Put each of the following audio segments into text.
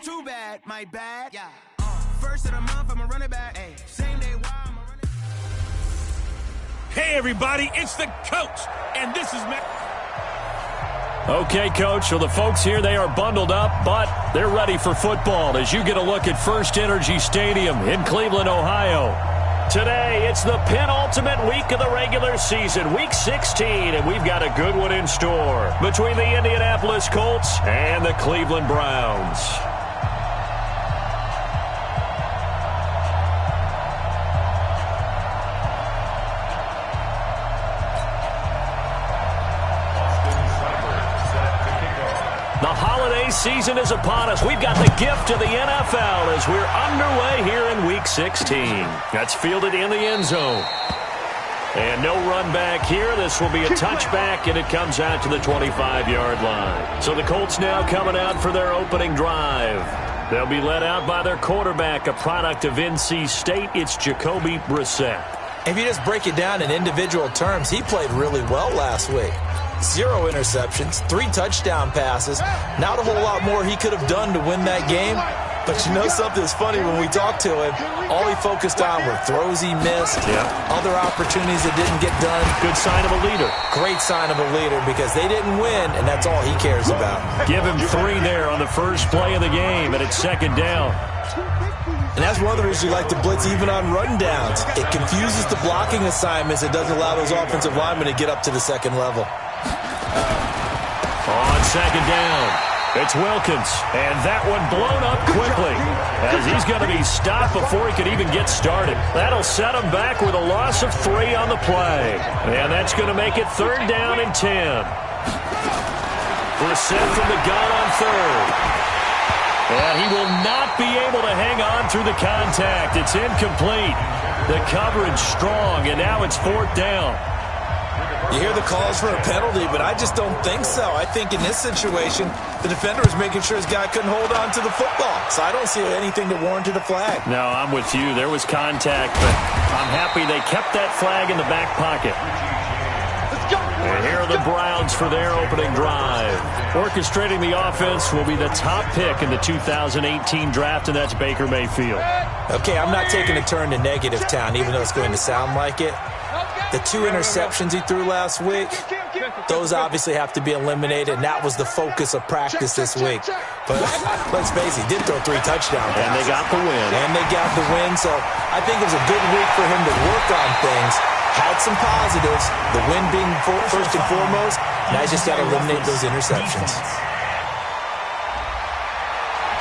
Too bad, my bad. Yeah. First of the month, I'm a running back. Hey, same day, why I'm a running back. Hey, everybody, it's the coach, and this is Matt. Okay, Coach, so the folks here, they are bundled up, but they're ready for football as you get a look at First Energy Stadium in Cleveland, Ohio. Today, it's the penultimate week of the regular season, Week 16, and we've got a good one in store between the Indianapolis Colts and the Cleveland Browns. The holiday season is upon us. We've got the gift of the NFL as we're underway here in Week 16. That's fielded in the end zone. And no run back here. This will be a touchback, and it comes out to the 25-yard line. So the Colts now coming out for their opening drive. They'll be led out by their quarterback, a product of NC State. It's Jacoby Brissett. If you just break it down in individual terms, he played really well last week. 0 interceptions, 3 touchdown passes. Not a whole lot more he could have done to win that game. But you know something's funny, when we talked to him, all he focused on were throws he missed, other opportunities that didn't get done. Good sign of a leader. Great sign of a leader because they didn't win, and that's all he cares about. Give him 3 there on the first play of the game, and it's second down. And that's one of the reasons you like to blitz even on rundowns. It confuses the blocking assignments. It doesn't allow those offensive linemen to get up to the second level. On second down, it's Wilkins, and that one blown up quickly as he's going to be stopped before he could even get started. That'll set him back with a loss of 3 on the play, and that's going to make it third down and 10. Brissett from the gun on third. And he will not be able to hang on through the contact. It's incomplete. The coverage strong, and now it's fourth down. You hear the calls for a penalty, but I just don't think so. I think in this situation, the defender was making sure his guy couldn't hold on to the football. So I don't see anything to warrant a flag. No, I'm with you. There was contact, but I'm happy they kept that flag in the back pocket. And here are the Browns for their opening drive. Orchestrating the offense will be the top pick in the 2018 draft, and that's Baker Mayfield. Okay, I'm not taking a turn to negative town, even though it's going to sound like it. The 2 interceptions he threw last week, those obviously have to be eliminated, and that was the focus of practice this week. But let's face it, he did throw 3 touchdown passes. And they got the win. So I think it was a good week for him to work on things. Had some positives, the win being first and foremost. Now you just got to eliminate those interceptions.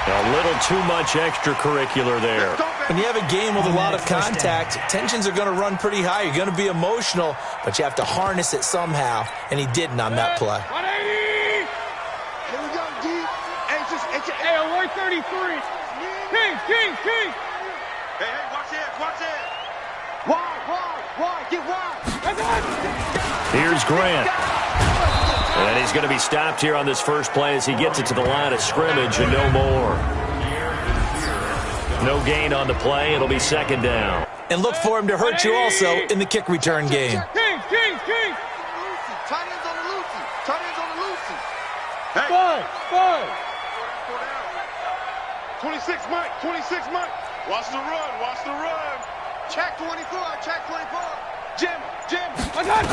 A little too much extracurricular there. When you have a game with a lot of contact, tensions are going to run pretty high. You're going to be emotional, but you have to harness it somehow, and he didn't on that play. 180! Here we go, D. Hey, alert 33. King. Hey, watch it. Wide, get wide. Here's Grant. And he's going to be stopped here on this first play as he gets it to the line of scrimmage and no more. No gain on the play. It'll be second down. And look for him to hurt you also in the kick return game. King. Tight ends on the Lucy. Hey. Five. 26 Mike. Watch the run. Check 24. Jim. I got it.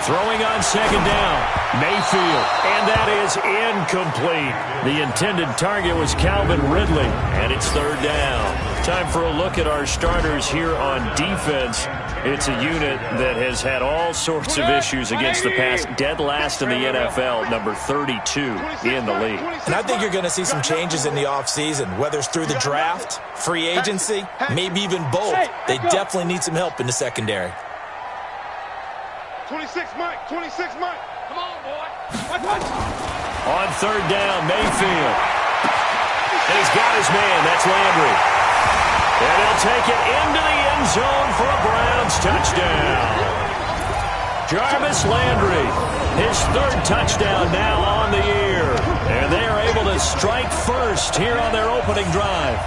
Throwing on second down, Mayfield, and that is incomplete. The intended target was Calvin Ridley, and it's third down. Time for a look at our starters here on defense. It's a unit that has had all sorts of issues against the pass, dead last in the NFL, number 32 in the league. And I think you're going to see some changes in the offseason, whether it's through the draft, free agency, maybe even both. They definitely need some help in the secondary. 26 Mike. Come on, boy. On third down, Mayfield. And he's got his man. That's Landry. And he'll take it into the end zone for a Browns touchdown. Jarvis Landry, his third touchdown now on the year. And they are able to strike first here on their opening drive.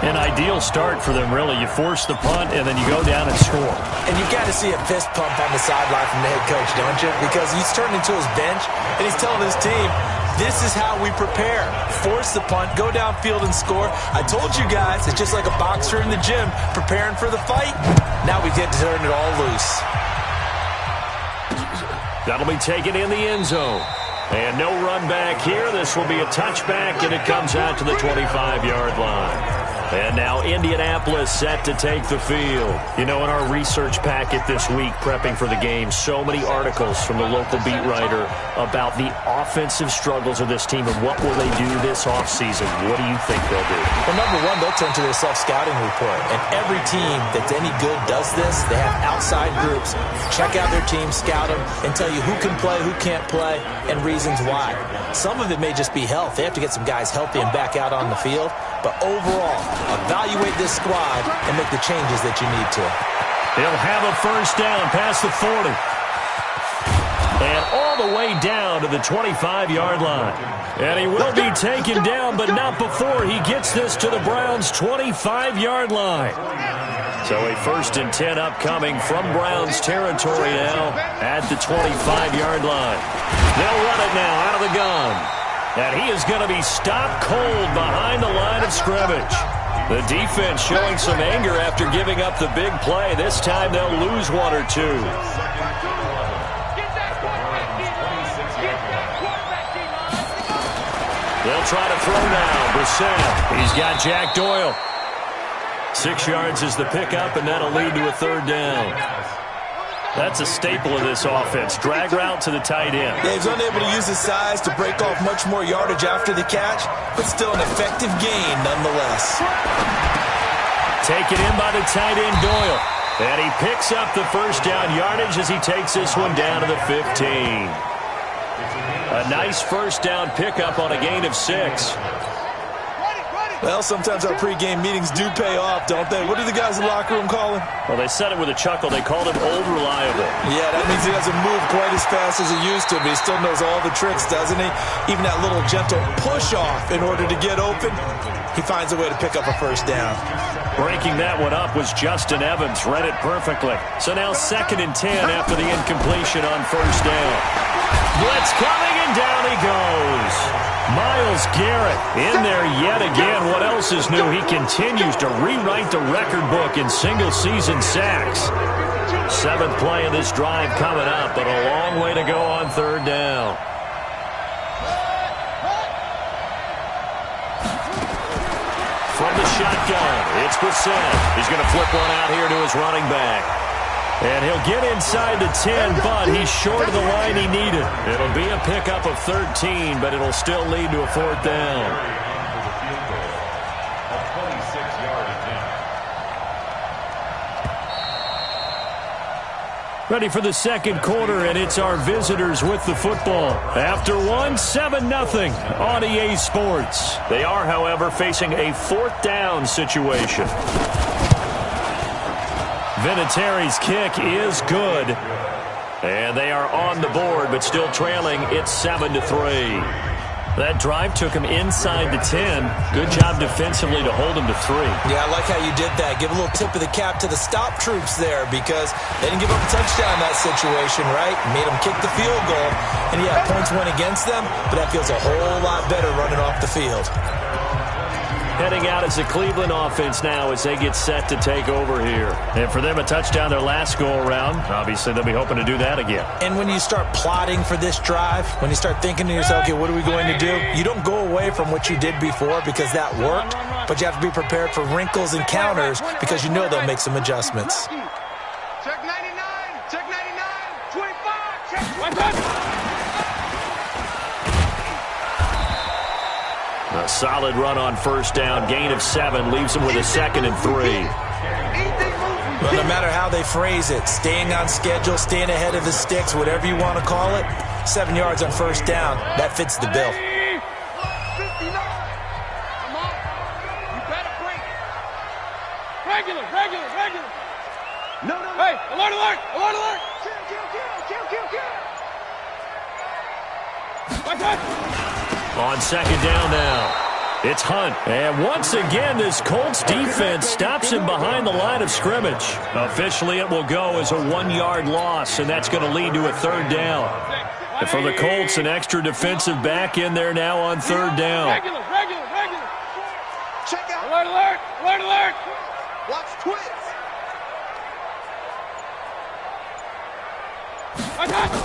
An ideal start for them, really. You force the punt, and then you go down and score. And you've got to see a fist pump on the sideline from the head coach, don't you? Because he's turned into his bench, and he's telling his team, This is how we prepare. Force the punt, go downfield and score. I told you guys, it's just like a boxer in the gym preparing for the fight. Now we get to turn it all loose. That'll be taken in the end zone. And no run back here. This will be a touchback, and it comes out to the 25-yard line. And now Indianapolis set to take the field. You know, in our research packet this week, prepping for the game, so many articles from the local beat writer about the offensive struggles of this team and what will they do this offseason. What do you think they'll do? Well, number one, they'll turn to their self-scouting report. And every team that's any good does this. They have outside groups. Check out their team, scout them, and tell you who can play, who can't play, and reasons why. Some of it may just be health. They have to get some guys healthy and back out on the field. But overall, evaluate this squad and make the changes that you need to. He'll have a first down past the 40. And all the way down to the 25-yard line. And he will be taken down, but not before he gets this to the Browns' 25-yard line. So a 1st and 10 upcoming from Browns territory now at the 25-yard line. They'll run it now out of the gun. And he is going to be stopped cold behind the line of scrimmage. The defense showing some anger after giving up the big play. This time they'll lose one or two. They'll try to throw now. Brissett. He's got Jack Doyle. 6 yards is the pickup, and that'll lead to a 3rd down. That's a staple of this offense. Drag route to the tight end. Yeah, he's unable to use his size to break off much more yardage after the catch, but still an effective gain nonetheless. Taken in by the tight end Doyle. And he picks up the first down yardage as he takes this one down to the 15. A nice first down pickup on a gain of 6. Well, sometimes our pregame meetings do pay off, don't they? What do the guys in the locker room call him? Well, they said it with a chuckle. They called him Old Reliable. Yeah, that means he doesn't move quite as fast as he used to, but he still knows all the tricks, doesn't he? Even that little gentle push-off in order to get open, he finds a way to pick up a first down. Breaking that one up was Justin Evans. Read it perfectly. So now 2nd and 10 after the incompletion on first down. Blitz coming, and down he goes. Myles Garrett in there yet again. What else is new? He continues to rewrite the record book in single-season sacks. 7th play of this drive coming up, but a long way to go on 3rd down. From the shotgun, it's Brissett. He's going to flip one out here to his running back. And he'll get inside the 10, but he's short of the line he needed. It'll be a pickup of 13, but it'll still lead to a 4th down. Ready for the 2nd quarter, and it's our visitors with the football. After one, 7-0 on EA Sports. They are, however, facing a 4th down situation. Vinatieri's kick is good. And they are on the board, but still trailing. It's 7-3. That drive took him inside the 10. Good job defensively to hold him to 3. Yeah, I like how you did that. Give a little tip of the cap to the stop troops there because they didn't give up a touchdown in that situation, right? Made them kick the field goal. And yeah, points went against them, but that feels a whole lot better running off the field. Heading out as the Cleveland offense now as they get set to take over here. And for them, a touchdown their last go-around. Obviously, they'll be hoping to do that again. And when you start plotting for this drive, when you start thinking to yourself, okay, what are we going to do? You don't go away from what you did before because that worked, but you have to be prepared for wrinkles and counters because you know they'll make some adjustments. Check 99, check 99, 25, check 25. A solid run on first down. Gain of 7 leaves him with a 2nd and 3. Well, no matter how they phrase it, staying on schedule, staying ahead of the sticks, whatever you want to call it, 7 yards on first down, that fits the bill. 59. Come on. You better break it. Regular. No. Hey, alert. Kill. On 2nd down now, it's Hunt. And once again, this Colts defense stops him behind the line of scrimmage. Officially, it will go as a 1-yard loss, and that's going to lead to a 3rd down. And for the Colts, an extra defensive back in there now on third down. Regular. Check out. Alert. Watch twins. I got you.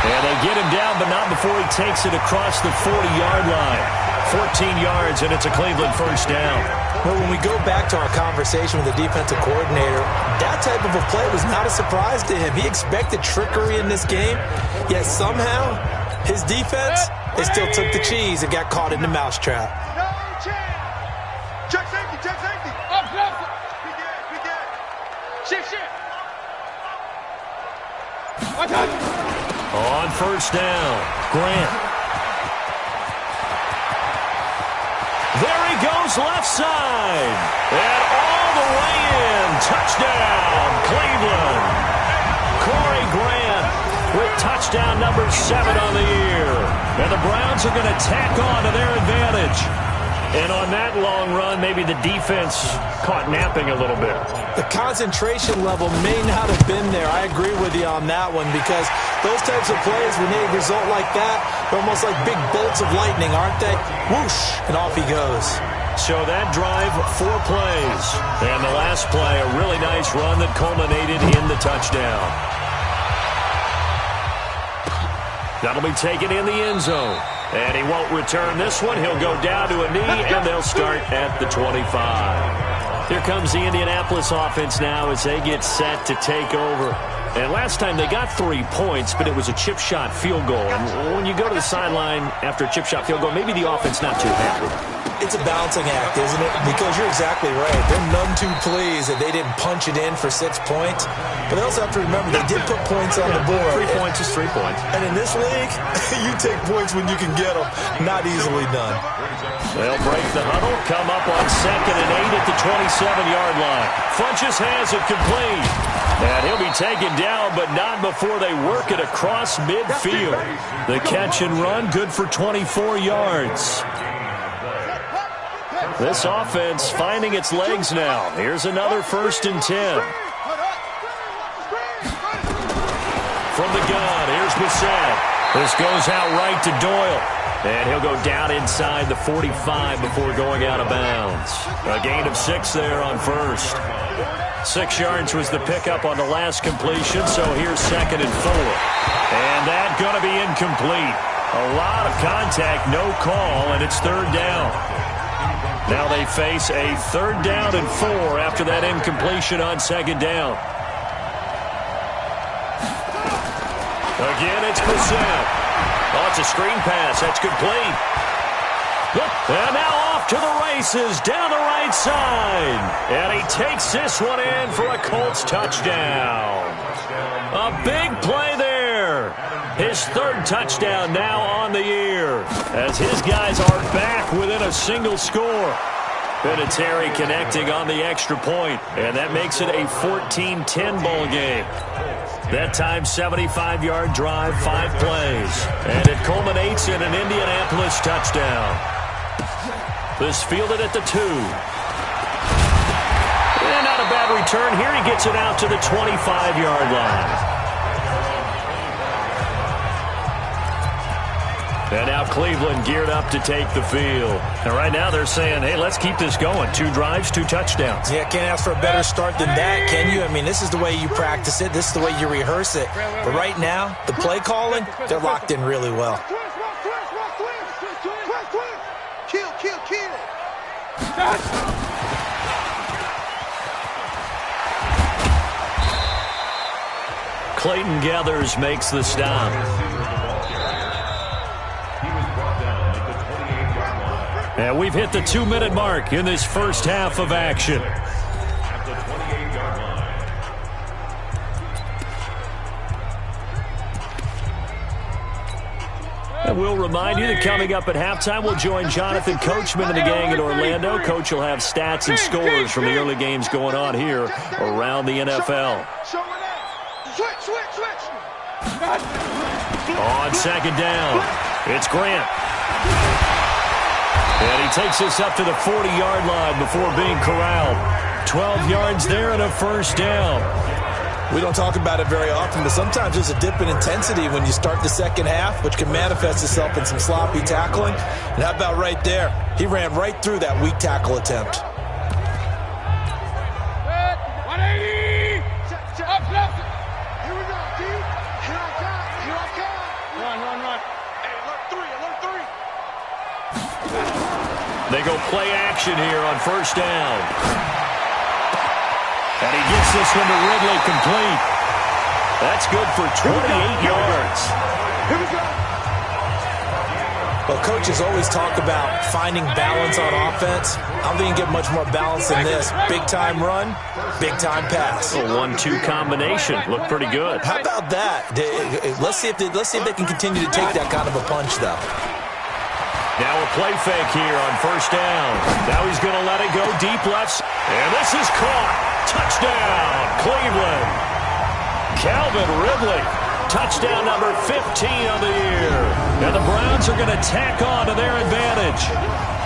And they get him down, but not before he takes it across the 40-yard line. 14 yards, and it's a Cleveland first down. Well, when we go back to our conversation with the defensive coordinator, that type of a play was not a surprise to him. He expected trickery in this game, yet somehow his defense, they still took the cheese and got caught in the mousetrap. No chance. Check safety. Up. Be good. Shit. I got you. On first down, Grant. There he goes left side. And all the way in. Touchdown, Cleveland. Corey Grant with touchdown number 7 on the year. And the Browns are going to tack on to their advantage. And on that long run, maybe the defense caught napping a little bit. The concentration level may not have been there. I agree with you on that one because those types of plays, when they result like that, they're almost like big bolts of lightning, aren't they? Whoosh, and off he goes. So that drive, 4 plays. And the last play, a really nice run that culminated in the touchdown. That'll be taken in the end zone. And he won't return this one. He'll go down to a knee, and they'll start at the 25. Here comes the Indianapolis offense now as they get set to take over. And last time they got 3 points, but it was a chip shot field goal. And when you go to the sideline after a chip shot field goal, maybe the offense not too happy. It's a balancing act, isn't it? Because you're exactly right. They're none too pleased that they didn't punch it in for 6 points. But they also have to remember they did put points on the board. 3 points is 3 points. And in this league, you take points when you can get them. Not easily done. They'll break the huddle, come up on 2nd and 8 at the 27-yard line. Funchess has it complete. And he'll be taken down, but not before they work it across midfield. The catch and run, good for 24 yards. This offense finding its legs now. Here's another 1st and 10. From the gun, here's Mista. This goes out right to Doyle. And he'll go down inside the 45 before going out of bounds. A gain of 6 there on first. 6 yards was the pickup on the last completion, so here's 2nd and 4. And that going to be incomplete. A lot of contact, no call, and it's 3rd down. Now they face a 3rd down and 4 after that incompletion on 2nd down. Again, it's Mista. Oh, it's a screen pass. That's complete. And now off to the races down the right side. And he takes this one in for a Colts touchdown. A big play there. His 3rd touchdown now on the year as his guys are back within a single score. Vinatieri connecting on the extra point, and that makes it a 14-10 ball game. That time, 75-yard drive, 5 plays. And it culminates in an Indianapolis touchdown. This fielded at the 2. And not a bad return here. He gets it out to the 25-yard line. And now Cleveland geared up to take the field. And right now they're saying, hey, let's keep this going. 2 drives, 2 touchdowns. Yeah, can't ask for a better start than that, can you? I mean, this is the way you practice it. This is the way you rehearse it. But right now, the play calling, they're locked in really well. Kill. Clayton Gathers makes the stop. And we've hit the 2-minute mark in this first half of action. And we'll remind you that coming up at halftime, we'll join Jonathan Coachman and the gang in Orlando. Coach will have stats and scores from the early games going on here around the NFL. On 2nd down, it's Grant. And he takes us up to the 40-yard line before being corralled. 12 yards there and a 1st down. We don't talk about it very often, but sometimes there's a dip in intensity when you start the second half, which can manifest itself in some sloppy tackling. And how about right there? He ran right through that weak tackle attempt. 180! Up, left! Here we go, D. Here I come. Here I come. Run. Hey, alert three. They go play action here on first down. And he gets this one to Ridley complete. That's good for 28 yards. Here we go. Well, coaches always talk about finding balance on offense. I don't think you can get much more balance than this. Big-time run, big-time pass. A 1-2 combination. Looked pretty good. How about that? Let's see if they can continue to take that kind of a punch, though. Now a play fake here on first down. Now he's going to let it go deep left. And this is caught. Touchdown, Cleveland. Calvin Ridley. Touchdown number 15 on the year. And the Browns are going to tack on to their advantage.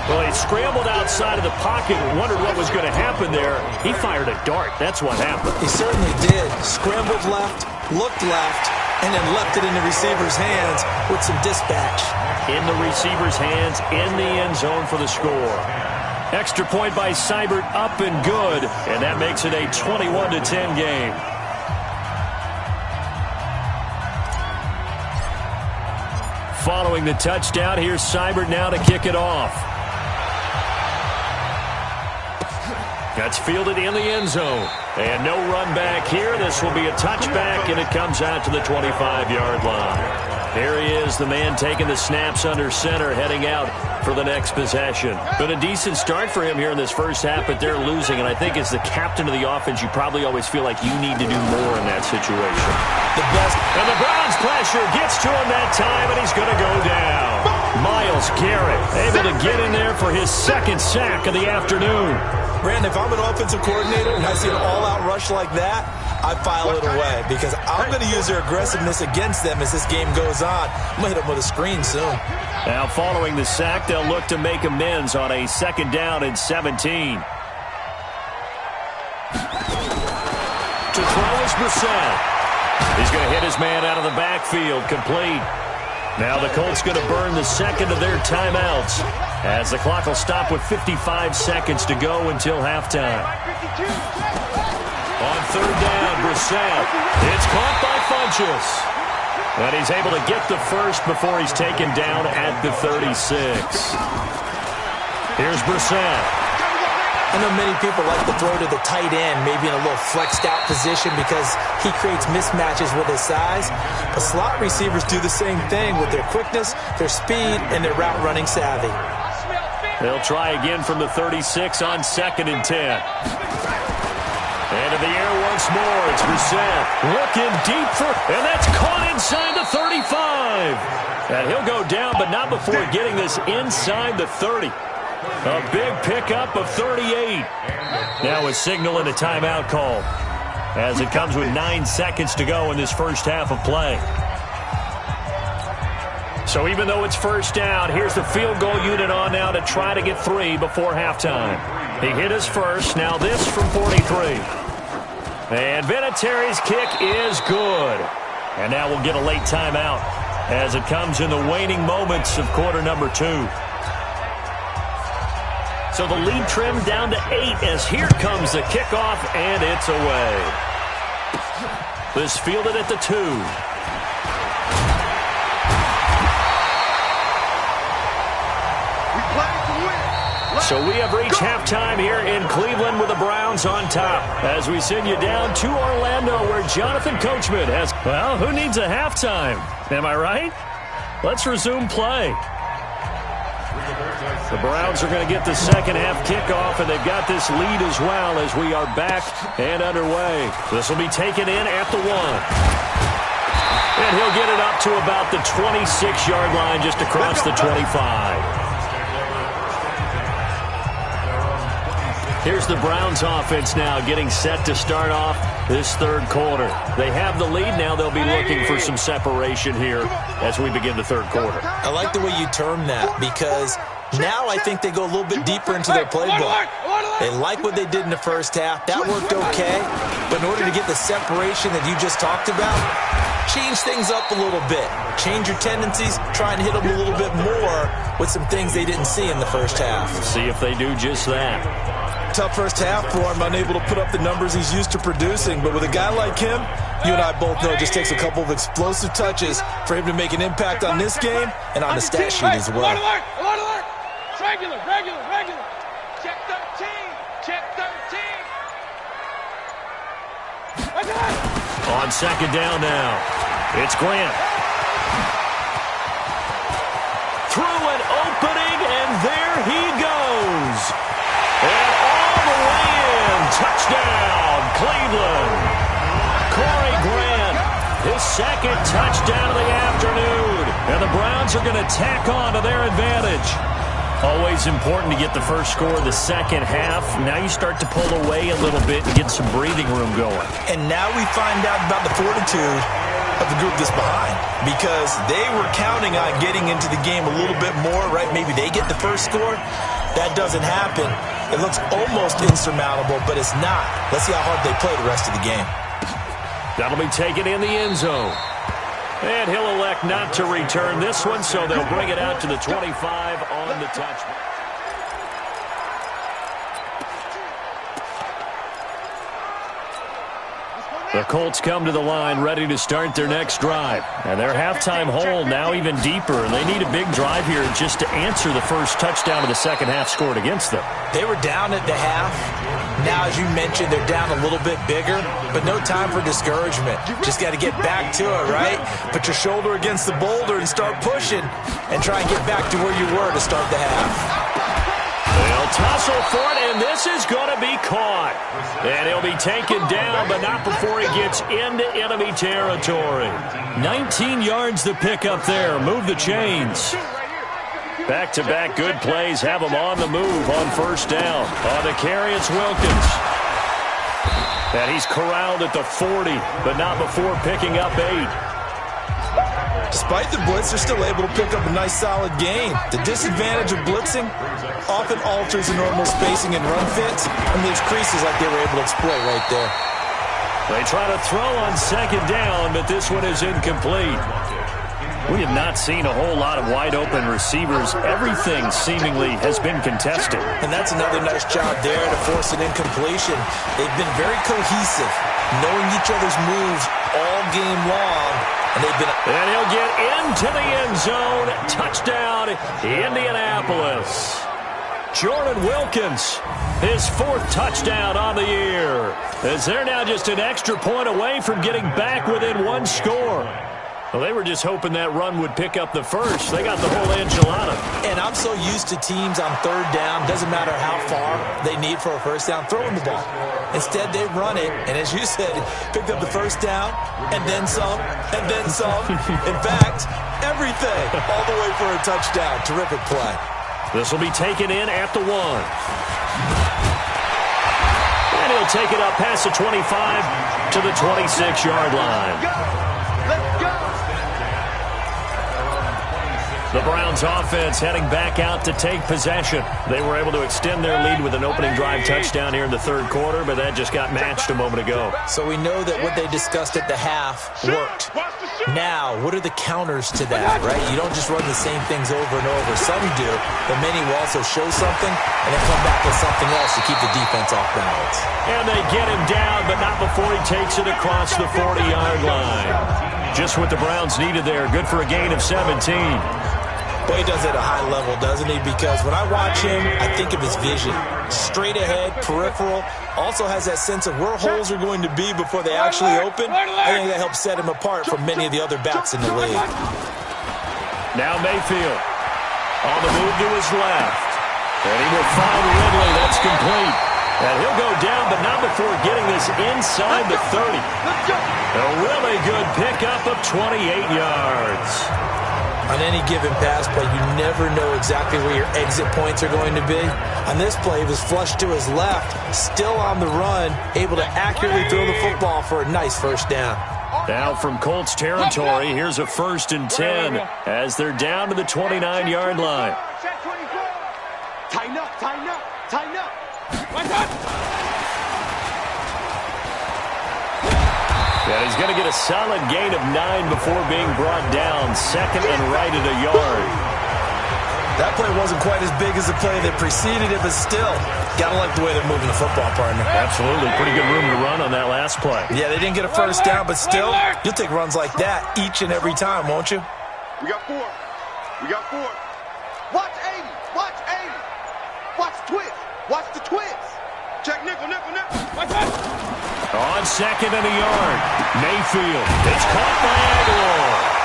Well, he scrambled outside of the pocket and wondered what was going to happen there. He fired a dart. That's what happened. He certainly did. Scrambled left, looked left, and then left it in the receiver's hands with some dispatch. In the receiver's hands, in the end zone for the score. Extra point by Seibert, up and good, and that makes it a 21-10 game. Following the touchdown, here's Seibert now to kick it off. That's fielded in the end zone. And no run back here. This will be a touchback, and it comes out to the 25-yard line. There he is, the man taking the snaps under center, heading out for the next possession. Been a decent start for him here in this first half, but they're losing. And I think as the captain of the offense, you probably always feel like you need to do more in that situation. The best. And the Browns pressure gets to him that time, and he's going to go down. Myles Garrett able to get in there for his second sack of the afternoon. Brandon, if I'm an offensive coordinator and I see an all-out rush like that, I file it away because I'm going to use their aggressiveness against them as this game goes on. I'm going to hit them with a screen soon. Now following the sack, they'll look to make amends on a second down and 17. To throw is Brissett. He's going to hit his man out of the backfield, complete. Now the Colts going to burn the second of their timeouts as the clock will stop with 55 seconds to go until halftime. On third down, Brissett. It's caught by Funchess. And he's able to get the first before he's taken down at the 36. Here's Brissett. I know many people like to throw to the tight end, maybe in a little flexed out position because he creates mismatches with his size. But slot receivers do the same thing with their quickness, their speed, and their route running savvy. They'll try again from the 36 on 2nd and 10. Into the air once more. It's Brissett looking deep for, and that's caught inside the 35. And he'll go down, but not before getting this inside the 30. A big pickup of 38. Now a signal and a timeout call as it comes with 9 seconds to go in this first half of play. So even though it's first down, here's the field goal unit on now to try to get 3 before halftime. He hit his first. Now this from 43. And Vinatieri's kick is good. And now we'll get a late timeout as it comes in the waning moments of quarter number 2. So the lead trimmed down to 8 as here comes the kickoff, and it's away. This fielded at the 2. So we have reached halftime here in Cleveland with the Browns on top as we send you down to Orlando where Jonathan Coachman has, well, who needs a halftime? Am I right? Let's resume play. The Browns are going to get the second half kickoff, and they've got this lead as well as we are back and underway. This will be taken in at the 1. And he'll get it up to about the 26-yard line just across the 25. Here's the Browns offense now getting set to start off this third quarter. They have the lead. Now they'll be looking for some separation here as we begin the third quarter. I like the way you term that because now I think they go a little bit deeper into their playbook. They like what they did in the first half. That worked okay. But in order to get the separation that you just talked about, change things up a little bit. Change your tendencies. Try and hit them a little bit more with some things they didn't see in the first half. See if they do just that. Tough first half for him, unable to put up the numbers he's used to producing. But with a guy like him, you and I both know it just takes a couple of explosive touches for him to make an impact on this game and on the stat sheet as well. Alert, alert, alert. Regular, regular, regular. Check 13, check 13. On second down now, it's Grant. Through an opening, and there he goes. And all the way in. Touchdown, Cleveland. Corey Grant, his second touchdown of the afternoon. And the Browns are going to tack on to their advantage. Always important to get the first score of the second half. Now you start to pull away a little bit and get some breathing room going. And now we find out about the fortitude of the group that's behind, because they were counting on getting into the game a little bit more, right? Maybe they get the first score. That doesn't happen. It looks almost insurmountable, but it's not. Let's see how hard they play the rest of the game. That'll be taken in the end zone. And he'll elect not to return this one, so they'll bring it out to the 25 on the touch. The Colts come to the line ready to start their next drive. And their halftime hole now even deeper. And they need a big drive here just to answer the first touchdown of the second half scored against them. They were down at the half. Now, as you mentioned, they're down a little bit bigger, but no time for discouragement. Just got to get back to it, right? Put your shoulder against the boulder and start pushing and try and get back to where you were to start the half. They'll tussle for it, and this is going to be caught. And he'll be taken down, but not before he gets into enemy territory. 19 yards to pick up there. Move the chains. Back-to-back good plays have him on the move on first down. On the carry, it's Wilkins. And he's corralled at the 40, but not before picking up 8. Despite the blitz, they're still able to pick up a nice solid gain. The disadvantage of blitzing often alters the normal spacing and run fits and leaves creases like they were able to exploit right there. They try to throw on second down, but this one is incomplete. We have not seen a whole lot of wide-open receivers. Everything seemingly has been contested. And that's another nice job there to force an incompletion. They've been very cohesive, knowing each other's moves all game long. And he'll get into the end zone. Touchdown, Indianapolis. Jordan Wilkins, his 4th touchdown on the year. As they're now just an extra point away from getting back within 1 score. Well, they were just hoping that run would pick up the first. They got the whole enchilada. And I'm so used to teams on third down, doesn't matter how far they need for a first down, throwing the ball. Instead, they run it, and as you said, picked up the first down, and then some, and then some. In fact, everything, all the way for a touchdown. Terrific play. This will be taken in at the 1. And he'll take it up past the 25 to the 26-yard line. Let's go. The Browns offense heading back out to take possession. They were able to extend their lead with an opening drive touchdown here in the third quarter, but that just got matched a moment ago. So we know that what they discussed at the half worked. Now, what are the counters to that, right? You don't just run the same things over and over. Some do, but many will also show something and then come back with something else to keep the defense off balance. And they get him down, but not before he takes it across the 40-yard line. Just what the Browns needed there. Good for a gain of 17. Boy, he does it at a high level, doesn't he? Because when I watch him, I think of his vision. Straight ahead, peripheral. Also has that sense of where holes are going to be before they actually open. I think that helps set him apart from many of the other backs in the league. Now Mayfield on the move to his left. And he will find Ridley. That's complete. And he'll go down, but not before getting this inside the 30. A really good pickup of 28 yards. On any given pass play, you never know exactly where your exit points are going to be. On this play, he was flushed to his left, still on the run, able to accurately throw the football for a nice first down. Now from Colts territory, here's a 1st and 10 as they're down to the 29-yard line. Tighten up, tighten up, tighten up. And he's going to get a solid gain of 9 before being brought down. Second and right at a yard. That play wasn't quite as big as the play that preceded it, but still, got to like the way they're moving the football, partner. Absolutely. Pretty good room to run on that last play. Yeah, they didn't get a first down, but still, you'll take runs like that each and every time, won't you? We got 4. We got 4. Watch 80. Watch 80. Watch twist. Watch the twist. Check nickel, nickel, nickel. Watch out. On second and a yard, Mayfield. It's caught by Aguilar.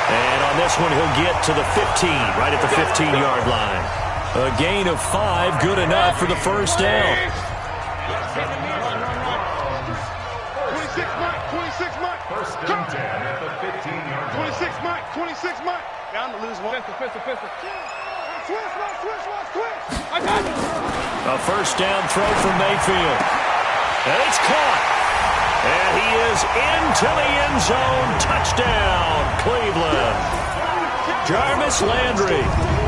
And on this one, he'll get to the 15, right at the 15-yard line. A gain of 5, good enough for the first down. 26 Mike, 26 Mike. First and 10 at the 15-yard line. 26 Mike, 26 Mike. Down to lose one. Pistol. Twist, watch, twist, watch, twist. I got you. A first down throw from Mayfield. And it's caught. And he is into the end zone. Touchdown, Cleveland. Jarvis Landry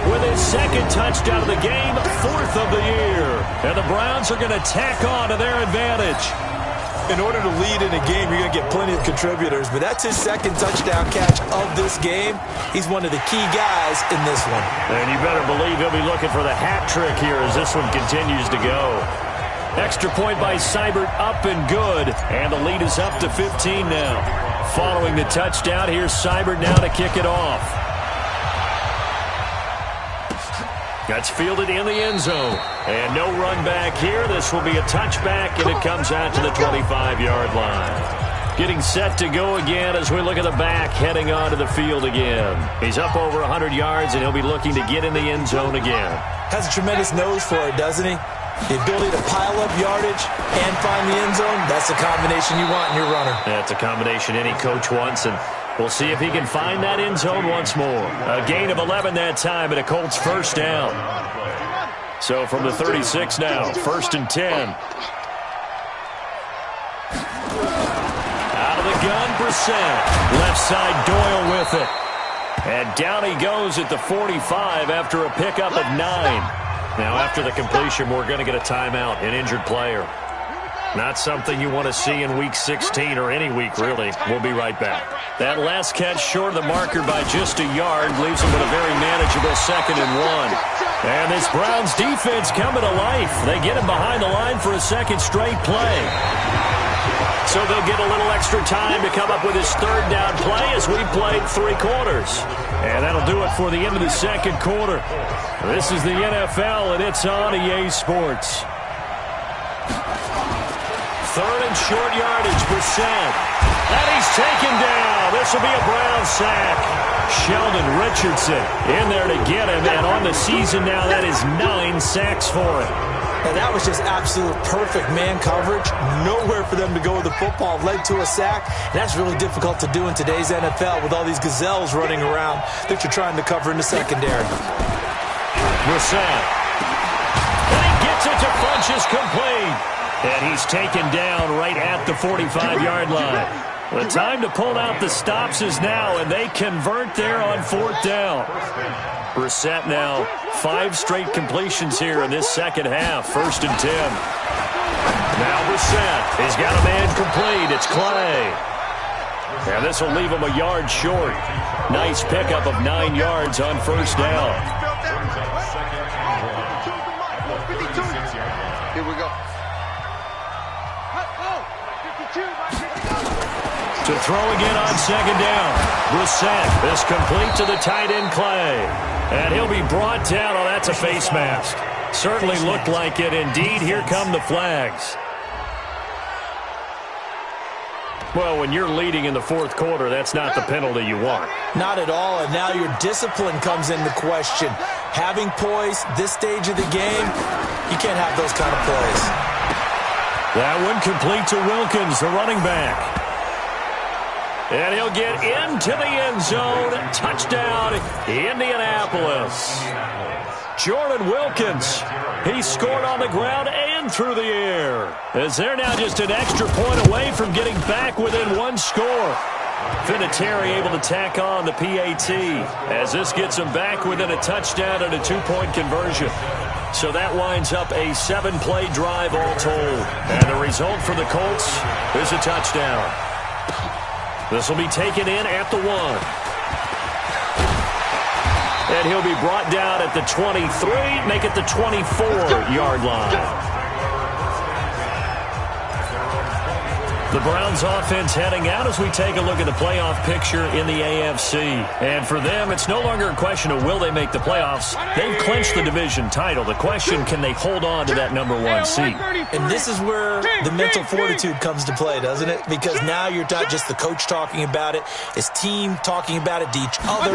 with his second touchdown of the game, 4th of the year. And the Browns are going to tack on to their advantage. In order to lead in a game, you're going to get plenty of contributors, but that's his second touchdown catch of this game. He's one of the key guys in this one. And you better believe he'll be looking for the hat trick here as this one continues to go. Extra point by Seibert, up and good. And the lead is up to 15 now. Following the touchdown, here's Seibert now to kick it off. That's fielded in the end zone. And no run back here. This will be a touchback, and it comes out to the 25-yard line. Getting set to go again as we look at the back heading onto the field again. He's up over 100 yards, and he'll be looking to get in the end zone again. Has a tremendous nose for it, doesn't he? The ability to pile up yardage and find the end zone, that's the combination you want in your runner. That's a combination any coach wants, and we'll see if he can find that end zone once more. A gain of 11 that time, and a Colts first down. So from the 36 now, 1st and 10. Out of the gun, Brissett. Left side, Doyle with it. And down he goes at the 45 after a pickup of 9. Now, after the completion, we're going to get a timeout, an injured player. Not something you want to see in Week 16 or any week, really. We'll be right back. That last catch short of the marker by just a yard leaves them with a very manageable 2nd and 1. And this Browns defense coming to life. They get him behind the line for a second straight play. So they'll get a little extra time to come up with his 3rd down play as we played 3 quarters. And that'll do it for the end of the 2nd quarter. This is the NFL, and it's on EA Sports. 3rd and short yardage, Brissett. And he's taken down. This will be a Brown sack. Sheldon Richardson in there to get him. And on the season now, that is 9 sacks for him. And that was just absolute perfect man coverage. Nowhere for them to go with the football. Led to a sack. And that's really difficult to do in today's NFL with all these gazelles running around that you're trying to cover in the secondary. Brissett. And he gets it to Funchess complete. And he's taken down right at the 45-yard line. The time to pull out the stops is now, and they convert there on 4th down. Brissett now 5 straight completions here in this second half. 1st and 10. Now Brissett. He's got a man complete. It's Clay. And this will leave him a yard short. Nice pickup of 9 yards on 1st down. Here we go. To throw again on 2nd down. Brissett is complete to the tight end Clay. And he'll be brought down. Oh, that's a face mask. Certainly looked like it. Indeed, here come the flags. Well, when you're leading in the 4th quarter, that's not the penalty you want. Not at all, and now your discipline comes into question. Having poise this stage of the game, you can't have those kind of plays. That one complete to Wilkins, the running back. And he'll get into the end zone. Touchdown, Indianapolis. Jordan Wilkins, he scored on the ground and through the air. As they're now just an extra point away from getting back within 1 score. Vinatieri able to tack on the PAT as this gets them back within a touchdown and a 2-point conversion. So that winds up a 7-play drive all told. And the result for the Colts is a touchdown. This will be taken in at the 1. And he'll be brought down at the 23, make it the 24-yard line. The Browns offense heading out as we take a look at the playoff picture in the AFC. And for them, it's no longer a question of will they make the playoffs. They've clinched the division title. The question, can they hold on to that number 1 seed? And this is where the mental fortitude comes to play, doesn't it? Because now you're not just the coach talking about it, it's team talking about it to each other,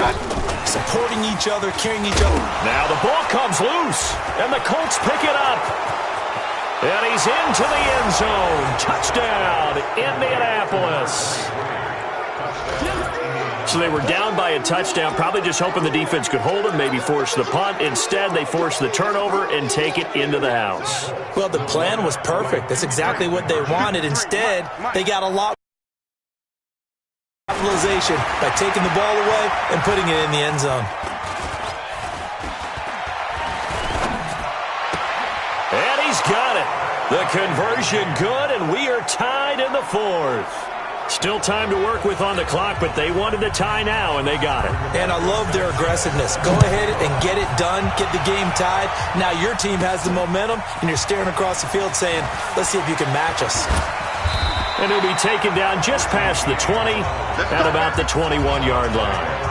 supporting each other, carrying each other. Now the ball comes loose, and the Colts pick it up. And he's into the end zone. Touchdown, Indianapolis. So they were down by a touchdown, probably just hoping the defense could hold them, maybe force the punt. Instead, they force the turnover and take it into the house. Well, the plan was perfect. That's exactly what they wanted. Instead, they got a lot of capitalization by taking the ball away and putting it in the end zone. And he's got it. The conversion good, and we are tied in the 4th. Still time to work with on the clock, but they wanted the tie now, and they got it. And I love their aggressiveness. Go ahead and get it done, get the game tied. Now your team has the momentum, and you're staring across the field saying, let's see if you can match us. And he'll be taken down just past the 20 at about the 21-yard line.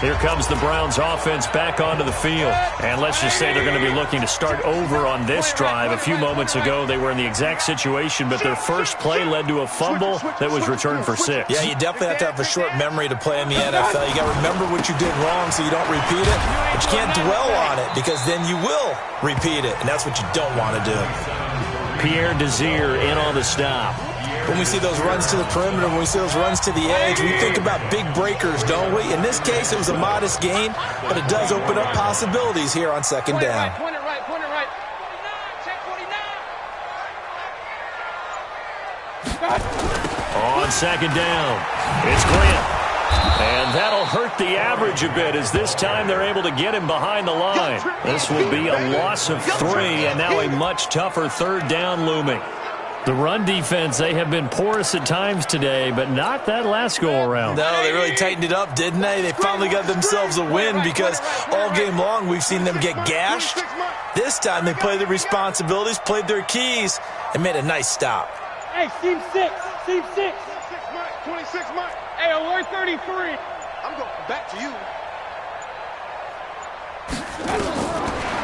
Here comes the Browns offense back onto the field. And let's just say they're going to be looking to start over on this drive. A few moments ago, they were in the exact situation, but their first play led to a fumble that was returned for 6. Yeah, you definitely have to have a short memory to play in the NFL. You got to remember what you did wrong so you don't repeat it, but you can't dwell on it because then you will repeat it, and that's what you don't want to do. Pierre Desir in on the stop. When we see those runs to the perimeter, when we see those runs to the edge, we think about big breakers, don't we? In this case, it was a modest gain, but it does open up possibilities here on second down. Point it right, point it right. 49. On second down, it's Grant. And that'll hurt the average a bit as this time they're able to get him behind the line. This will be a loss of 3, and now a much tougher third down looming. The run defense, they have been porous at times today, but not that last go-around. No, they really tightened it up, didn't they? They finally got themselves a win because all game long we've seen them get gashed. This time they played their responsibilities, played their keys, and made a nice stop. Hey, team 6, team 6. 26 Mike. Hey, alert 33. I'm going back to you.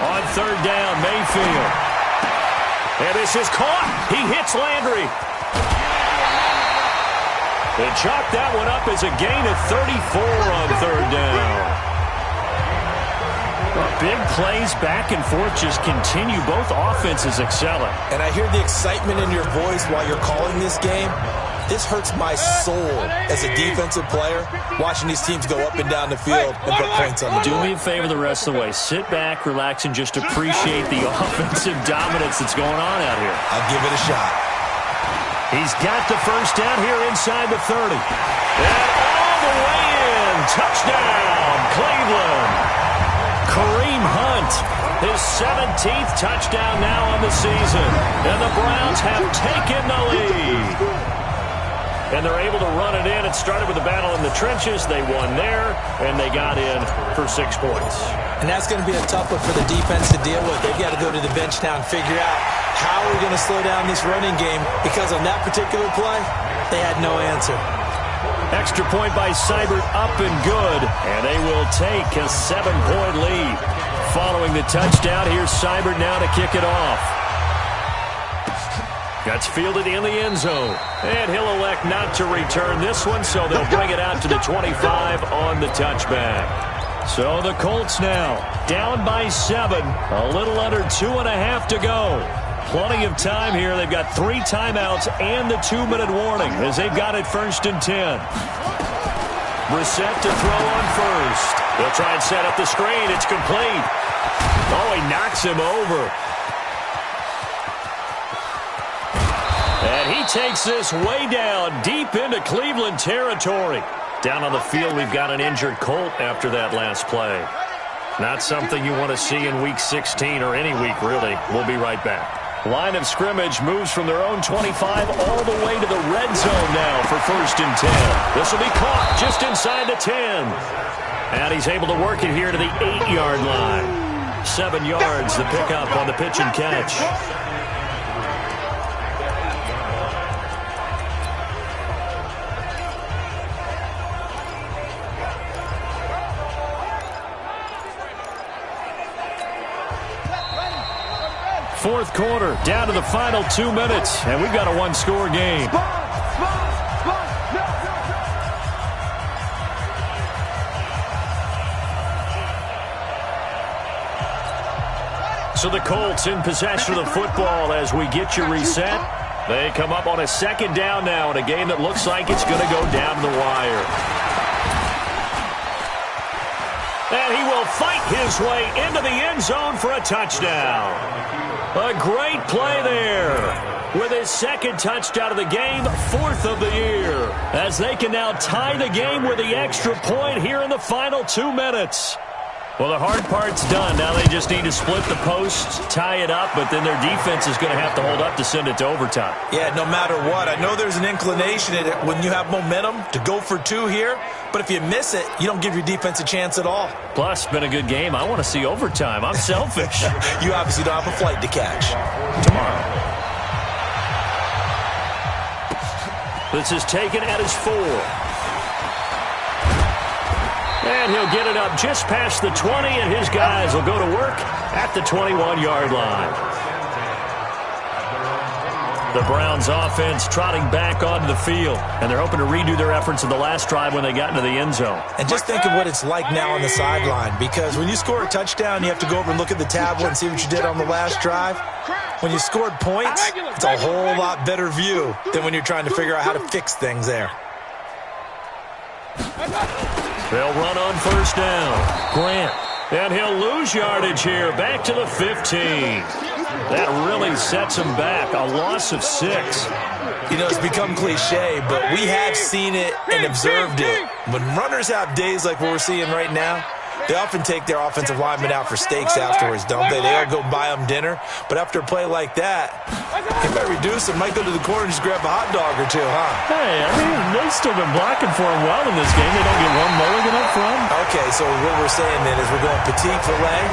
On third down, Mayfield. And this is caught. He hits Landry. They chalk that one up as a gain of 34 on third down. Big plays back and forth just continue. Both offenses excelling. And I hear the excitement in your voice while you're calling this game. This hurts my soul as a defensive player, watching these teams go up and down the field and put points on the board. Do me a favor the rest of the way. Sit back, relax, and just appreciate the offensive dominance that's going on out here. I'll give it a shot. He's got the first down here inside the 30. And all the way in. Touchdown, Cleveland. Kareem Hunt, his 17th touchdown now on the season. And the Browns have taken the lead. And they're able to run it in. It started with a battle in the trenches. They won there, and they got in for 6 points. And that's going to be a tough one for the defense to deal with. They've got to go to the bench now and figure out how we're going to slow down this running game, because on that particular play, they had no answer. Extra point by Seibert, up and good, and they will take a 7-point lead. Following the touchdown, here's Seibert now to kick it off. That's fielded in the end zone. And he'll elect not to return this one, so they'll bring it out to the 25 on the touchback. So the Colts now down by 7. A little under 2.5 to go. Plenty of time here. They've got 3 timeouts and the 2-minute warning as they've got it 1st and 10. Brissett to throw on first. They'll try and set up the screen. It's complete. Oh, he knocks him over. And he takes this way down, deep into Cleveland territory. Down on the field, we've got an injured Colt after that last play. Not something you want to see in Week 16 or any week, really. We'll be right back. Line of scrimmage moves from their own 25 all the way to the red zone now for 1st and 10. This will be caught just inside the 10. And he's able to work it here to the 8-yard line. 7 yards to pick up on the pitch and catch. Fourth quarter, down to the final 2 minutes, and we've got a one-score game. So the Colts in possession of the football as we get you reset. They come up on a 2nd down now in a game that looks like it's going to go down the wire. And he will fight his way into the end zone for a touchdown. A great play there. With his 2nd touchdown of the game, 4th of the year. As they can now tie the game with the extra point here in the final 2 minutes. Well, the hard part's done. Now they just need to split the posts, tie it up, but then their defense is going to have to hold up to send it to overtime. Yeah, no matter what. I know there's an inclination in it when you have momentum to go for 2 here, but if you miss it, you don't give your defense a chance at all. Plus, it's been a good game. I want to see overtime. I'm selfish. You obviously don't have a flight to catch. Tomorrow. This is taken at his 4. And he'll get it up just past the 20, and his guys will go to work at the 21-yard line. The Browns offense trotting back onto the field, and they're hoping to redo their efforts in the last drive when they got into the end zone. And just think of what it's like now on the sideline, because when you score a touchdown, you have to go over and look at the tablet and see what you did on the last drive. When you scored points, it's a whole lot better view than when you're trying to figure out how to fix things there. They'll run on 1st down. Grant. And he'll lose yardage here. Back to the 15. That really sets him back. A loss of 6. You know, it's become cliche, but we have seen it and observed it. When runners have days like what we're seeing right now, they often take their offensive linemen out for steaks afterwards, don't they? They all go buy them dinner. But after a play like that, he might reduce it, might go to the corner and just grab a hot dog or 2, huh? Hey, I mean, they've still been blocking for him well in this game. They don't get one mulligan up front. Okay, so what we're saying then is we're going petite filet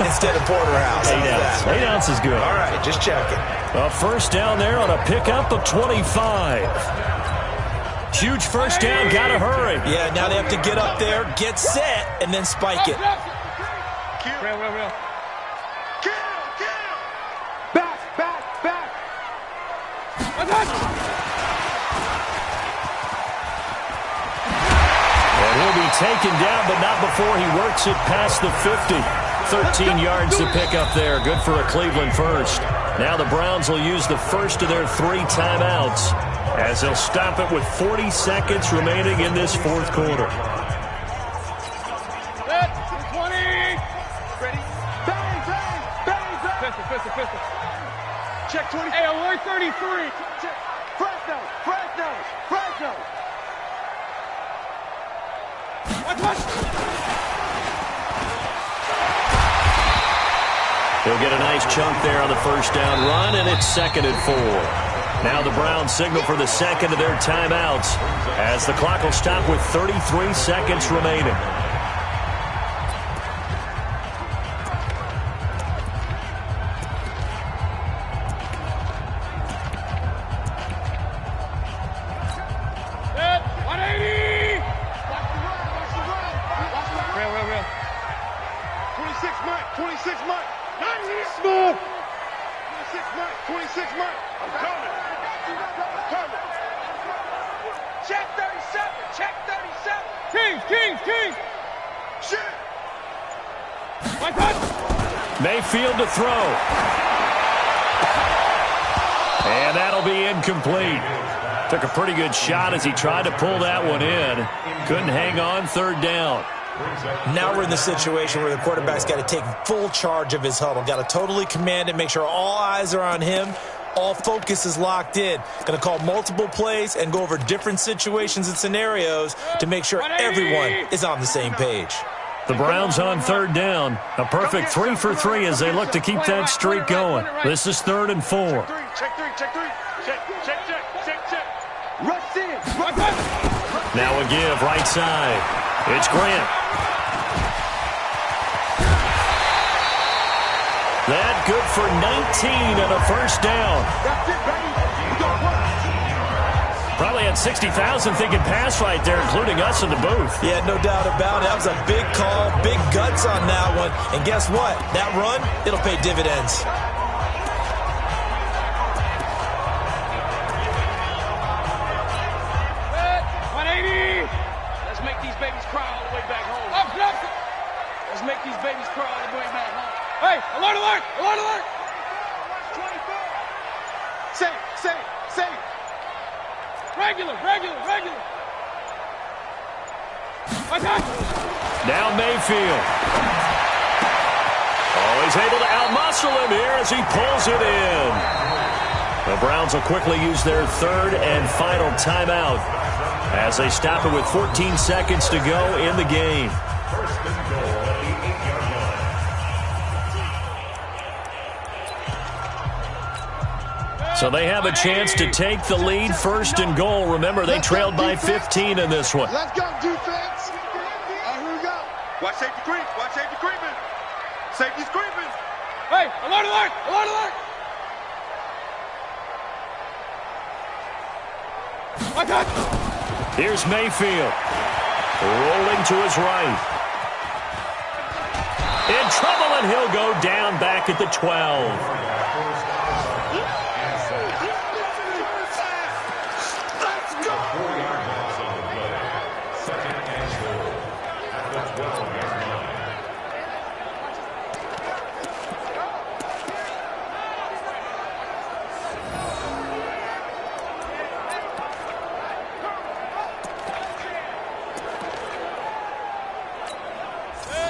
instead of porterhouse. 8 ounce. 8 ounce is good. All right, just checking. A 1st down there on a pickup of 25. Huge 1st down, gotta hurry. Yeah, now they have to get up there, get set, and then spike it. Real. Back. And he'll be taken down, but not before he works it past the 50. 13 yards to pick up there. Good for a Cleveland first. Now the Browns will use the first of their 3 timeouts as they'll stop it with 40 seconds remaining in this 4th quarter. Set. 20. Ready. Bang. Pistol. Check 20. Hey, alert 33. Check. Fresno. Watch. He'll get a nice chunk there on the 1st down run, and it's 2nd and 4. Now the Browns signal for the 2nd of their timeouts as the clock will stop with 33 seconds remaining. Set. 180. Real. 26 Mike. 90 smooth. 26 Mike. I'm coming. Check 37. King. Shit. My touch. Mayfield to throw. And that'll be incomplete. Took a pretty good shot as he tried to pull that one in. Couldn't hang on 3rd down. Now we're in the situation where the quarterback's got to take full charge of his huddle. Got to totally command it, make sure all eyes are on him. All focus is locked in. Going to call multiple plays and go over different situations and scenarios to make sure everyone is on the same page. The Browns on third down. A perfect 3 for 3 as they look to keep that streak going. This is 3rd and 4. Check three. Check. Rush in. Now a give right side. It's Grant. That good for 19 and a first down. That's it, baby. We got work. Probably had 60,000 thinking pass right there, including us in the booth. Yeah, no doubt about it. That was a big call, big guts on that one. And guess what? That run, it'll pay dividends. 180. Let's make these babies cry all the way back home. Let's make these babies cry all the way back home. Hey, alert! Alert! Alert! 24. Safe. Regular. Now Mayfield. Oh, he's able to outmuscle him here as he pulls it in. The Browns will quickly use their third and final timeout as they stop it with 14 seconds to go in the game. So they have a chance to take the lead, 1st and goal. Remember, they trailed by 15 in this one. Let's go, defense. Here we go. Watch safety creep. Safety's creeping. Hey, alert! Here's Mayfield. Rolling to his right. In trouble, and he'll go down back at the 12.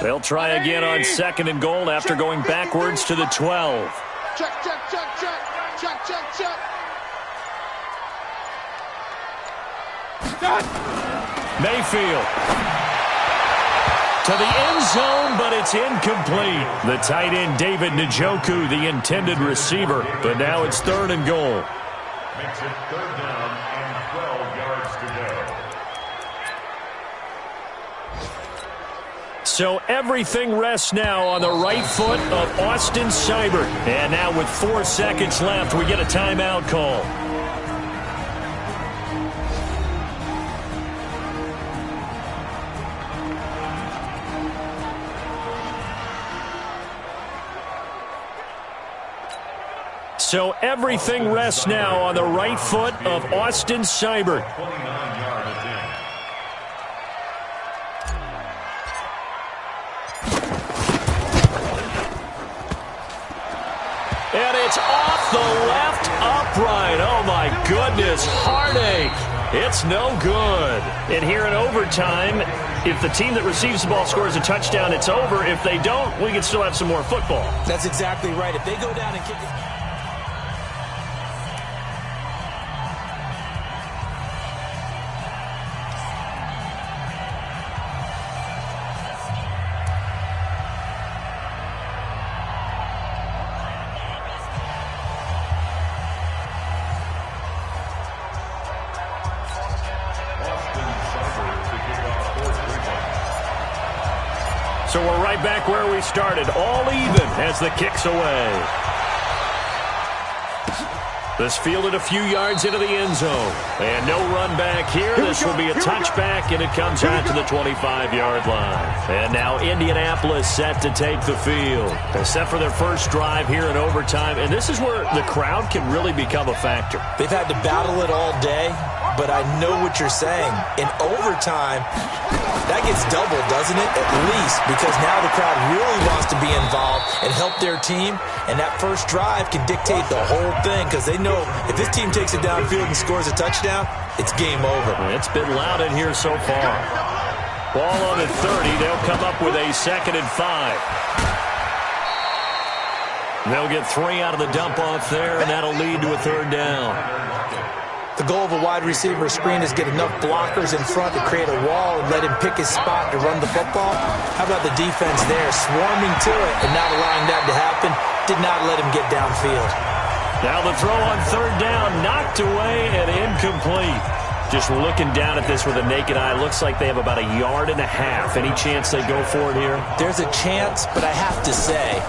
They'll try again on 2nd and goal after going backwards to the 12. Check. Mayfield to the end zone, but it's incomplete. The tight end, David Njoku, the intended receiver, but now it's 3rd and goal. Makes it 3rd down and 12 yards to go. So everything rests now on the right foot of Austin Seibert. And now with 4 seconds left, we get a timeout call. So everything rests now on the right foot of Austin Seibert. 29-yard attempt. And it's off the left upright. Oh, my goodness. Heartache. It's no good. And here in overtime, if the team that receives the ball scores a touchdown, it's over. If they don't, we can still have some more football. That's exactly right. If they go down and kick it. So we're right back where we started, all even as the kick's away. This fielded a few yards into the end zone. And no run back here. This will be a touchback, and it comes out to the 25-yard line. And now Indianapolis set to take the field. They're set for their first drive here in overtime, and this is where the crowd can really become a factor. They've had to battle it all day, but I know what you're saying. In overtime, that gets doubled, doesn't it? At least, because now the crowd really wants to be involved and help their team, and that first drive can dictate the whole thing because they know if this team takes it downfield and scores a touchdown, it's game over. It's been loud in here so far. Ball on at 30. They'll come up with a 2nd and 5. They'll get 3 out of the dump off there, and that'll lead to a 3rd down. The goal of a wide receiver screen is get enough blockers in front to create a wall and let him pick his spot to run the football. How about the defense there, swarming to it and not allowing that to happen? Did not let him get downfield. Now the throw on third down, knocked away and incomplete. Just looking down at this with a naked eye, looks like they have about 1.5 yards. Any chance they go for it here? There's a chance, but I have to say,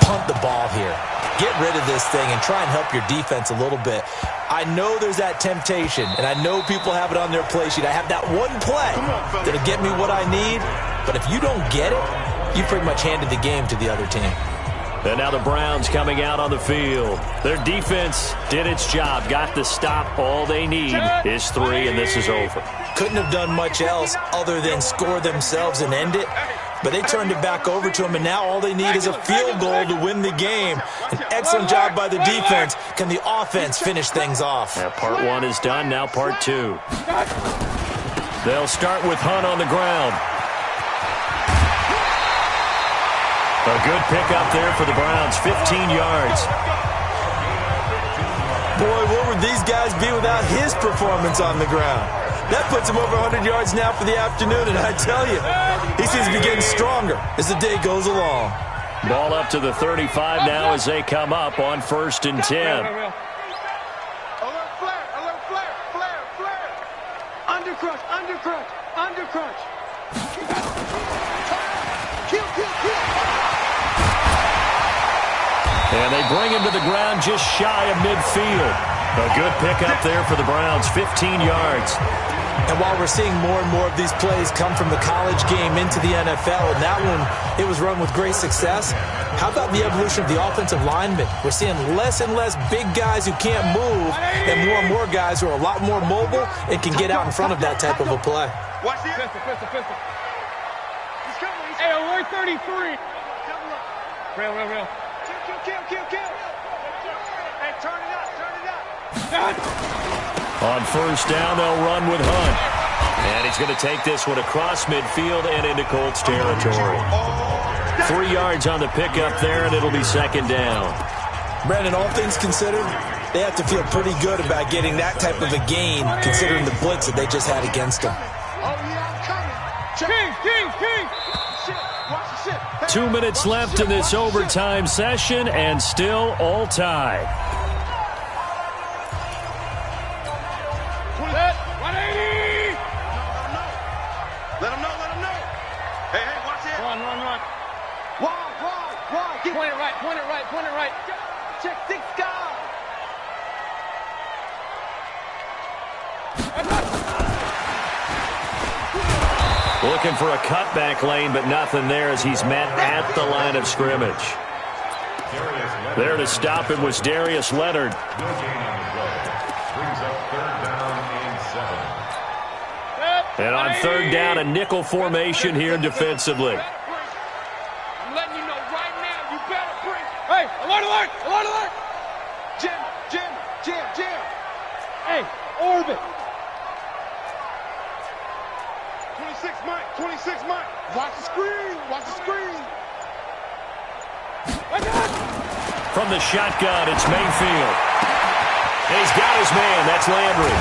punt the ball here. Get rid of this thing and try and help your defense a little bit. I know there's that temptation, and I know people have it on their play sheet. I have that one play that'll get me what I need, but if you don't get it, you pretty much handed the game to the other team. And now the Browns coming out on the field. Their defense did its job, got the stop. All they need is 3, and this is over. Couldn't have done much else other than score themselves and end it. But they turned it back over to him, and now all they need is a field goal to win the game. An excellent job by the defense. Can the offense finish things off? Now part 1 is done, now part 2. They'll start with Hunt on the ground. A good pickup there for the Browns, 15 yards. Boy, what would these guys be without his performance on the ground? That puts him over 100 yards now for the afternoon, and I tell you, he seems to be getting stronger as the day goes along. Ball up to the 35 now as they come up on 1st and 10. Alert flare, alert flare, flare, flare. Undercrunch, undercrunch, undercrunch. Kill, kill, kill. And they bring him to the ground just shy of midfield. A good pickup there for the Browns, 15 yards. And while we're seeing more and more of these plays come from the college game into the NFL, and that one, it was run with great success, how about the evolution of the offensive linemen? We're seeing less and less big guys who can't move and more guys who are a lot more mobile and can get out in front of that type of a play. Watch this. Pistol. Hey, alert 33. Real. Kill. Hey, turn it up. On 1st down, they'll run with Hunt. And he's going to take this one across midfield and into Colts territory. 3 yards on the pickup there, and it'll be 2nd down. Brandon, all things considered, they have to feel pretty good about getting that type of a gain, considering the blitz that they just had against them. King. 2 minutes left in this overtime session, and still all tied. Let him know. Hey, watch it. Run. Why? Point it right. Check 6 guys. Looking for a cutback lane, but nothing there as he's met at the line of scrimmage. There to stop him was Darius Leonard. No gain on the play. Brings up 3rd down and 7. And on 3rd down, a nickel formation here defensively. I'm letting you know right now, you better bring. Hey, alert! Jim. Hey, orbit. 26 Mike. Watch the screen. From the shotgun, it's Mayfield. And he's got his man. That's Landry.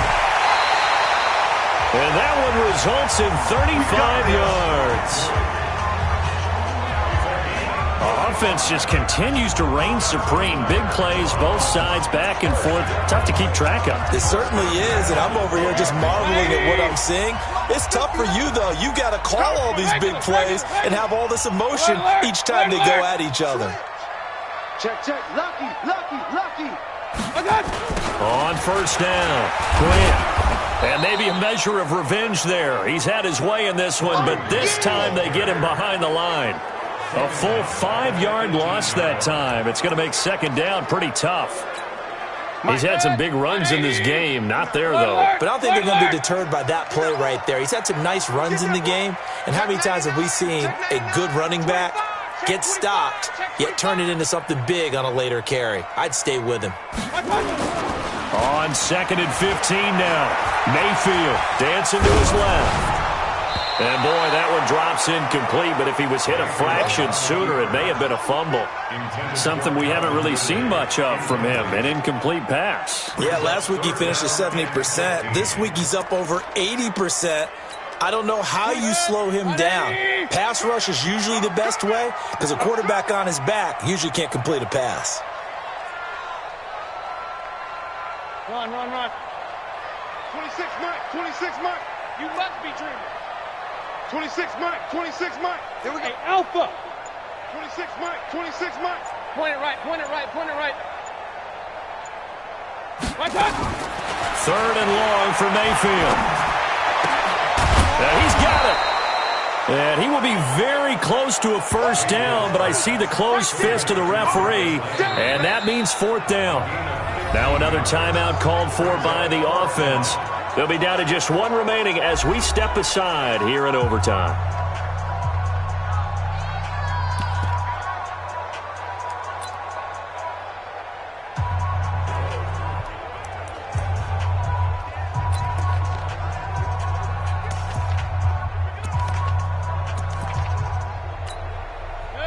And that one results in 35 yards. Offense just continues to reign supreme. Big plays, both sides, back and forth. Tough to keep track of. It certainly is, and I'm over here just marveling at what I'm seeing. It's tough for you, though. You got to call all these big plays and have all this emotion each time they go at each other. Check. Lucky. On 1st down, Grant. And maybe a measure of revenge there. He's had his way in this one, but this time they get him behind the line. A full 5-yard loss that time. It's going to make 2nd down pretty tough. He's had some big runs in this game. Not there, though. But I don't think they're going to be deterred by that play right there. He's had some nice runs in the game. And how many times have we seen a good running back get stopped, yet turn it into something big on a later carry? I'd stay with him. On 2nd and 15 now. Mayfield dancing to his left. And, boy, that one drops incomplete, but if he was hit a fraction sooner, it may have been a fumble. Something we haven't really seen much of from him, an incomplete pass. Yeah, last week he finished at 70%. This week he's up over 80%. I don't know how you slow him down. Pass rush is usually the best way because a quarterback on his back usually can't complete a pass. Run. 26 Mike, 26 Mike. You must be dreaming. 26 Mike, 26 Mike. Here we go. Hey, Alpha. 26 Mike, 26 Mike. Point it right. Watch out. 3rd and long for Mayfield. He's got it. And he will be very close to a first down, but I see the closed fist of the referee, and that means 4th down. Now another timeout called for by the offense. They'll be down to just 1 remaining as we step aside here in overtime.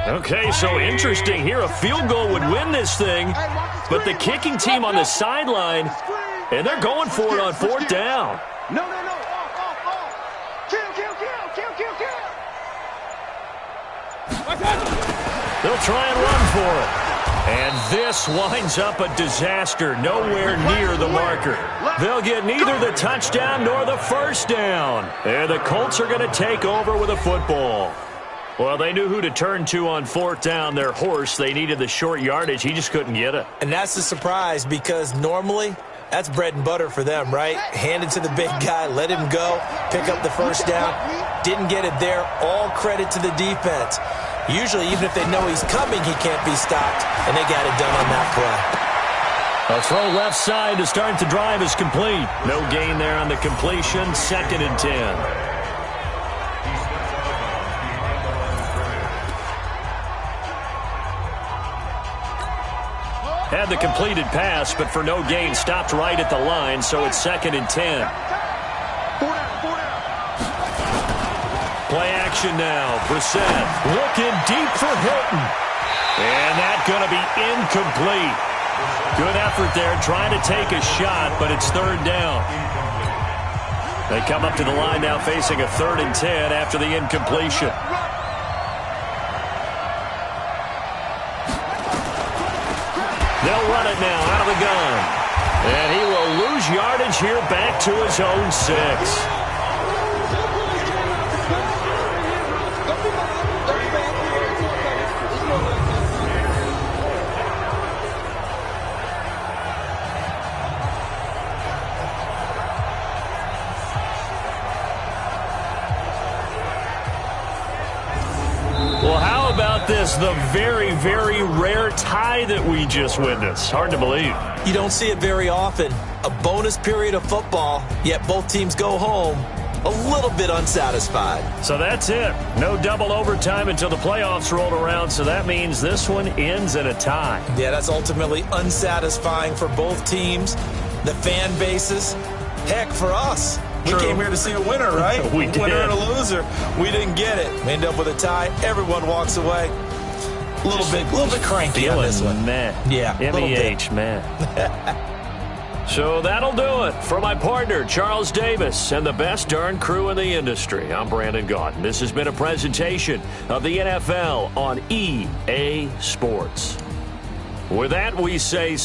Okay, so interesting here. A field goal would win this thing, but the kicking team on the sideline, and they're going for it on 4th down. No. Off. Kill. They'll try and run for it. And this winds up a disaster, nowhere near the marker. They'll get neither the touchdown nor the first down. And the Colts are going to take over with a football. Well, they knew who to turn to on 4th down. Their horse, they needed the short yardage. He just couldn't get it. And that's a surprise because normally that's bread and butter for them, right? Hand it to the big guy, let him go, pick up the first down. Didn't get it there. All credit to the defense. Usually, even if they know he's coming, he can't be stopped, and they got it done on that play. A throw left side to start the drive is complete. No gain there on the completion. 2nd and 10. Had the completed pass, but for no gain, stopped right at the line, so it's 2nd and 10. Play action now. Brissett looking deep for Hilton. And that's going to be incomplete. Good effort there, trying to take a shot, but it's 3rd down. They come up to the line now facing a 3rd and 10 after the incompletion. They'll run it now out of the gun. And he will lose yardage here back to his own 6. This the very, very rare tie that we just witnessed. Hard to believe. You don't see it very often. A bonus period of football, yet both teams go home a little bit unsatisfied. So that's it. No double overtime until the playoffs rolled around, so that means this one ends in a tie. Yeah, that's ultimately unsatisfying for both teams, the fan bases, heck, for us. We came here to see a winner, right? We did. Winner and a loser. We didn't get it. We end up with a tie. Everyone walks away. A little bit cranky on this one. Man. Yeah, MEH, man. So that'll do it. For my partner, Charles Davis, and the best darn crew in the industry, I'm Brandon Gaudin. This has been a presentation of the NFL on EA Sports. With that, we say